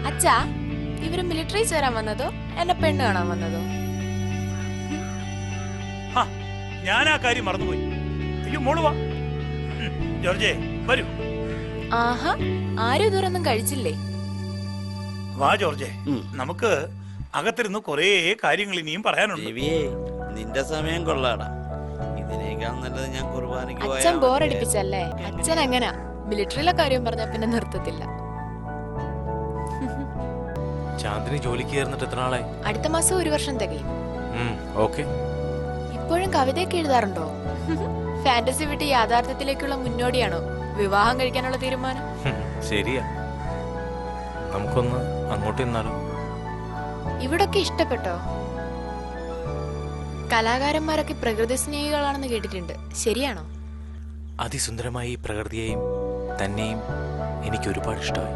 അച്ഛാ, ഇവര് മിലിറ്ററി ചേരാൻ വന്നതോ എന്നെ പെണ്ണ് കാണാൻ വന്നതോ? ഞാൻ ആ കാര്യം മറന്നുപോയി. അയ്യോ മോള് വാ. ജോർജേ വരൂ. ആഹാ, ആരും ഇതുവരൊന്നും കഴിച്ചില്ലേ? വാ ജോർജേ, നമുക്ക് അകത്തിരുന്ന് കൊറേ കാര്യങ്ങൾ ഇനിയും പറയാനുണ്ട്. നിന്റെ സമയം കൊള്ളാടാ. ഇതിനേക്കാൾ നല്ലത് ഞാൻ കുർബാനയ്ക്ക് പോയാ. അച്ഛൻ ബോറടിപ്പിച്ചല്ലേ? അച്ഛൻ എങ്ങനാ മിലിറ്ററിയിലെ കാര്യം പറഞ്ഞാ പിന്നെ നിർത്തത്തില്ല. ചാന്ദിനി ജോലിക്ക് ചേർന്നിട്ട് എത്ര നാളായി? അടുത്ത മാസം 1 വർഷം തികയും. ഓക്കെ. ഇപ്പോഴും കവിതയൊക്കെ എഴുതാറുണ്ടോ? ഫാന്റസി വിട്ട് യാഥാർത്ഥ്യത്തിലേക്കുള്ള മുന്നോടിയാണോ വിവാഹം കഴിക്കാനുള്ള തീരുമാനം? ശരിയാ, നമുക്കൊന്ന് അങ്ങോട്ട് നിന്നാലോ? ഇവിടൊക്കെ ഇഷ്ടപ്പെട്ടോ? കലാകാരന്മാരൊക്കെ പ്രകൃതി സ്നേഹികളാണെന്ന് കേട്ടിട്ടുണ്ട്, ശരിയാണോ? അതിസുന്ദരമായ ഈ പ്രകൃതിയെയും തന്നെയും എനിക്ക് ഒരുപാട് ഇഷ്ടമായി.